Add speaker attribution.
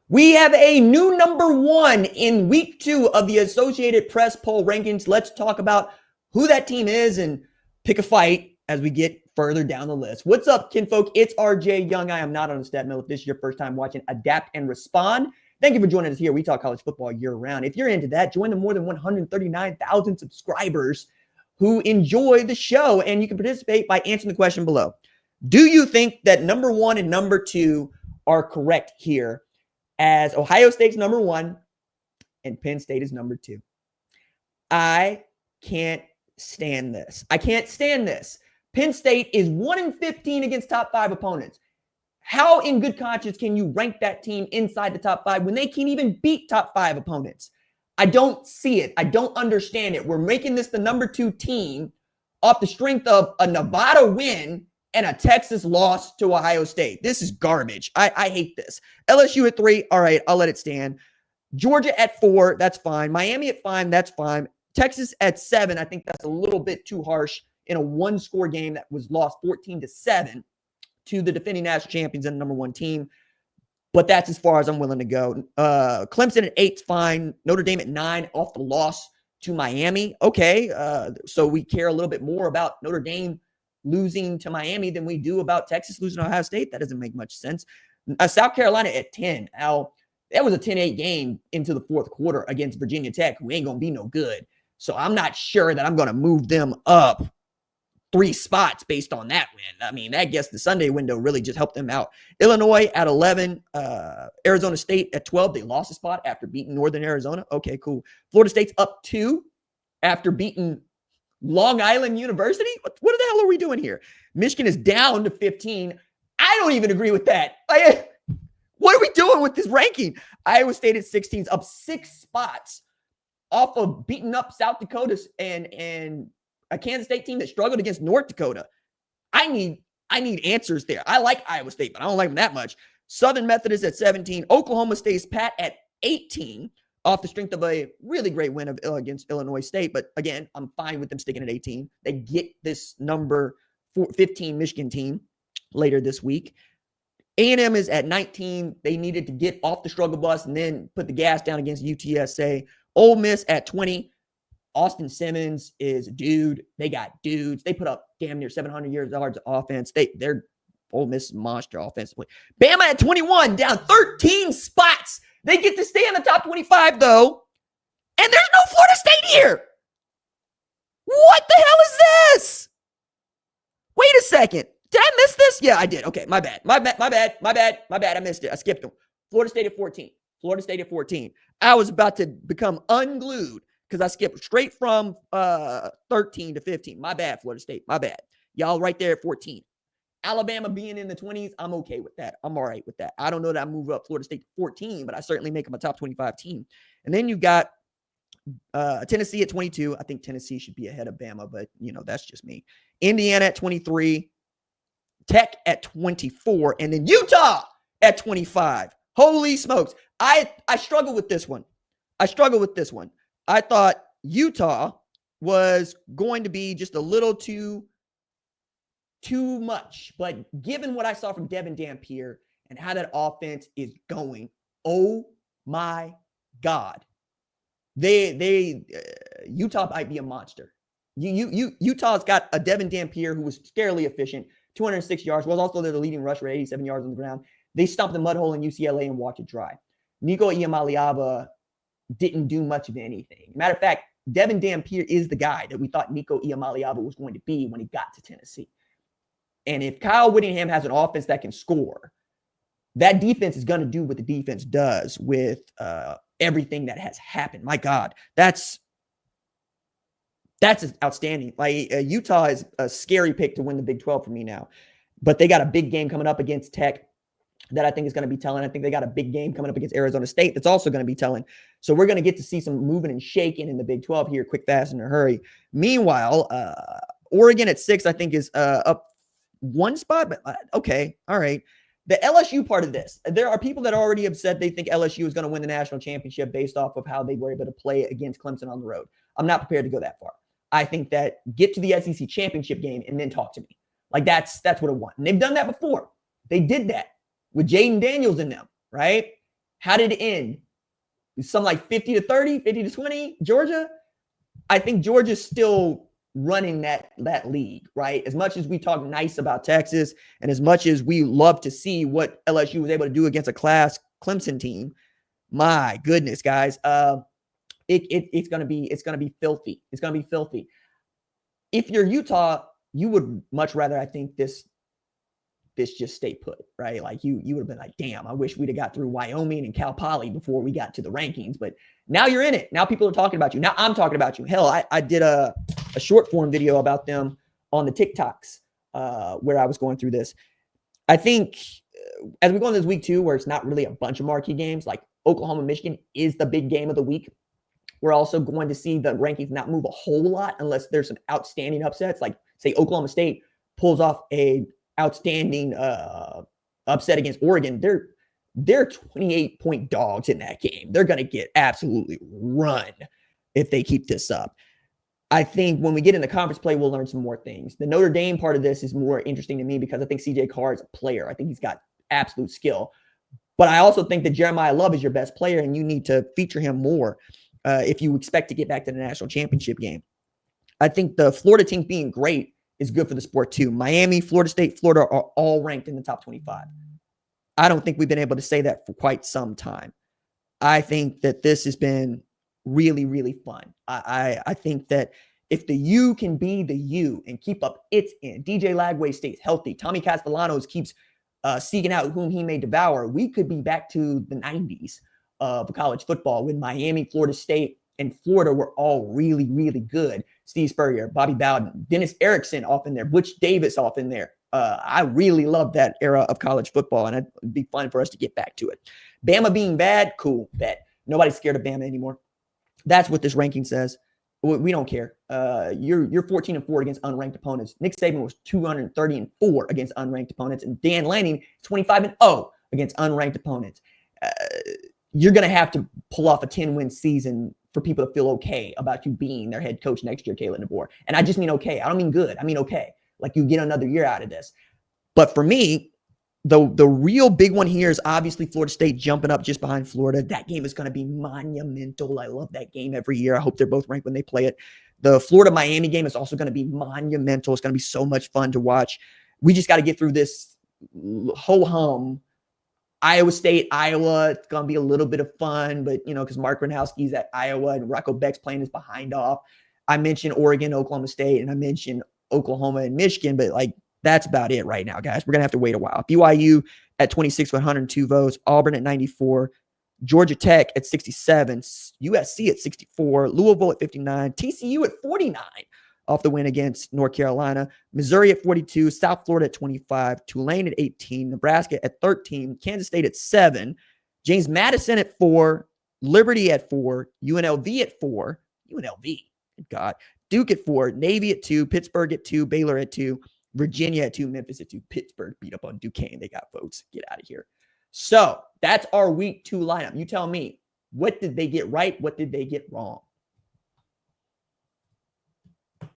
Speaker 1: We have a new number one in week 2 of the Associated Press poll rankings. Let's talk about who that team is and pick a fight as we get further down the list. What's up, kinfolk? It's RJ Young. I am not on the stat mill. If this is your first time watching Adapt and Respond, thank you for joining us here. We talk college football year round. If you're into that, join the more than 139,000 subscribers who enjoy the show, and you can participate by answering the question below. Do you think that number 1 and number 2 are correct here, as Ohio State's number 1 and Penn State is number 2? I can't stand this. I can't stand this. Penn State is 1-15 against top 5 opponents. How in good conscience can you rank that team inside the top 5 when they can't even beat top 5 opponents? I don't see it. I don't understand it. We're making this the number 2 team off the strength of a Nevada win and a Texas loss to Ohio State. This is garbage. I hate this. LSU at 3, all right, I'll let it stand. Georgia at 4, that's fine. Miami at 5, that's fine. Texas at 7, I think that's a little bit too harsh in a one-score game that was lost 14-7 to the defending national champions and the number 1 team. But that's as far as I'm willing to go. Clemson at 8's fine. Notre Dame at 9 off the loss to Miami. Okay, so we care a little bit more about Notre Dame losing to Miami than we do about Texas losing to Ohio State. That doesn't make much sense. South Carolina at 10. Now, that was a 10-8 game into the fourth quarter against Virginia Tech, who ain't going to be no good. So I'm not sure that I'm going to move them up 3 spots based on that win. I mean, I guess the Sunday window really just helped them out. Illinois at 11. Arizona State at 12. They lost a spot after beating Northern Arizona. Okay, cool. Florida State's up 2 after beating Long Island University? What the hell are we doing here? Michigan is down to 15. I don't even agree with that. What are we doing with this ranking? Iowa State at 16 is up 6 spots off of beating up South Dakota and a Kansas State team that struggled against North Dakota. I need answers there. I like Iowa State, but I don't like them that much. Southern Methodist at 17. Oklahoma State's pat at 18. Off the strength of a really great win against Illinois State. But again, I'm fine with them sticking at 18. They get this number 15 Michigan team later this week. A&M is at 19. They needed to get off the struggle bus and then put the gas down against UTSA. Ole Miss at 20. Austin Simmons is a dude. They got dudes. They put up damn near 700 yards of offense. They're Ole Miss monster offensively. Bama at 21, down 13 spots. They get to stay in the top 25, though. And there's no Florida State here. What the hell is this? Wait a second. Did I miss this? Yeah, I did. Okay, my bad. My bad. I missed it. I skipped them. Florida State at 14. Florida State at 14. I was about to become unglued because I skipped straight from 13 to 15. My bad, Florida State. My bad. Y'all right there at 14. Alabama being in the 20s, I'm okay with that. I'm all right with that. I don't know that I move up Florida State to 14, but I certainly make them a top 25 team. And then you got Tennessee at 22. I think Tennessee should be ahead of Bama, but, that's just me. Indiana at 23. Tech at 24. And then Utah at 25. Holy smokes. I struggle with this one. I thought Utah was going to be just a little too much. But given what I saw from Devin Dampier and how that offense is going, oh my God. Utah might be a monster. Utah's got a Devin Dampier who was scarily efficient, 206 yards, was also their leading rusher, 87 yards on the ground. They stomped the mud hole in UCLA and walked it dry. Nico Iamaleava didn't do much of anything. Matter of fact, Devin Dampier is the guy that we thought Nico Iamaleava was going to be when he got to Tennessee. And if Kyle Whittingham has an offense that can score, that defense is going to do what the defense does with everything that has happened. My God, that's outstanding. Utah is a scary pick to win the Big 12 for me now. But they got a big game coming up against Tech that I think is going to be telling. I think they got a big game coming up against Arizona State that's also going to be telling. So we're going to get to see some moving and shaking in the Big 12 here, quick, fast, in a hurry. Meanwhile, Oregon at 6, I think, is up 1 spot. But okay, all right. The LSU part of this, there are people that already have said they think LSU is going to win the national championship based off of how they were able to play against Clemson on the road. I'm not prepared to go that far. I think that get to the SEC championship game and then talk to me. That's what I want. And they've done that before. They did that with Jaden Daniels in them, right? How did it end? Some like 50-30, 50-20, Georgia? I think Georgia's still running that league, right? As much as we talk nice about Texas and as much as we love to see what LSU was able to do against a class Clemson team, my goodness, guys, it's gonna be filthy. It's gonna be filthy. If you're Utah, you would much rather, I think, this just stay put, right? Like you would have been like, damn, I wish we'd have got through Wyoming and Cal Poly before we got to the rankings. But now you're in it. Now people are talking about you. Now I'm talking about you. Hell, I did a short form video about them on the TikToks where I was going through this. I think as we go into this week 2, where it's not really a bunch of marquee games, like Oklahoma, Michigan is the big game of the week. We're also going to see the rankings not move a whole lot unless there's some outstanding upsets. Like say Oklahoma State pulls off a outstanding upset against Oregon. They're 28-point dogs in that game. They're going to get absolutely run if they keep this up. I think when we get into conference play, we'll learn some more things. The Notre Dame part of this is more interesting to me because I think CJ Carr is a player. I think he's got absolute skill. But I also think that Jeremiah Love is your best player, and you need to feature him more if you expect to get back to the national championship game. I think the Florida team being great is good for the sport too. Miami, Florida State, Florida are all ranked in the top 25. I don't think we've been able to say that for quite some time. I think that this has been really, really fun. I think that if the U can be the U and keep up its end, DJ Lagway stays healthy, Tommy Castellanos keeps seeking out whom he may devour, we could be back to the 90s of college football when Miami, Florida State, and Florida were all really, really good. Steve Spurrier, Bobby Bowden, Dennis Erickson off in there, Butch Davis off in there. I really love that era of college football, and it'd be fun for us to get back to it. Bama being bad, cool, bet. Nobody's scared of Bama anymore. That's what this ranking says. We don't care. You're 14-4 against unranked opponents. Nick Saban was 230-4 against unranked opponents, and Dan Lanning is 25-0 against unranked opponents. You're going to have to pull off a 10-win season for people to feel okay about you being their head coach next year, Kalen DeBoer. And I just mean okay. I don't mean good. I mean okay. Like you get another year out of this. But for me, the real big one here is obviously Florida State jumping up just behind Florida. That game is going to be monumental. I love that game every year. I hope they're both ranked when they play it. The Florida-Miami game is also going to be monumental. It's going to be so much fun to watch. We just got to get through this ho-hum. Iowa State, Iowa, it's going to be a little bit of fun, but, because Mark Gronowski's at Iowa and Rocco Beck's playing his behind off. I mentioned Oregon, Oklahoma State, and I mentioned Oklahoma and Michigan, but that's about it right now, guys. We're going to have to wait a while. BYU at 26 with 102 votes, Auburn at 94, Georgia Tech at 67, USC at 64, Louisville at 59, TCU at 49 off the win against North Carolina, Missouri at 42, South Florida at 25, Tulane at 18, Nebraska at 13, Kansas State at 7, James Madison at 4, Liberty at 4, UNLV at 4, UNLV, God, Duke at 4, Navy at 2, Pittsburgh at 2, Baylor at 2, Virginia at 2, Memphis at 2, Pittsburgh beat up on Duquesne. They got votes. Get out of here. So that's our week 2 lineup. You tell me, what did they get right? What did they get wrong?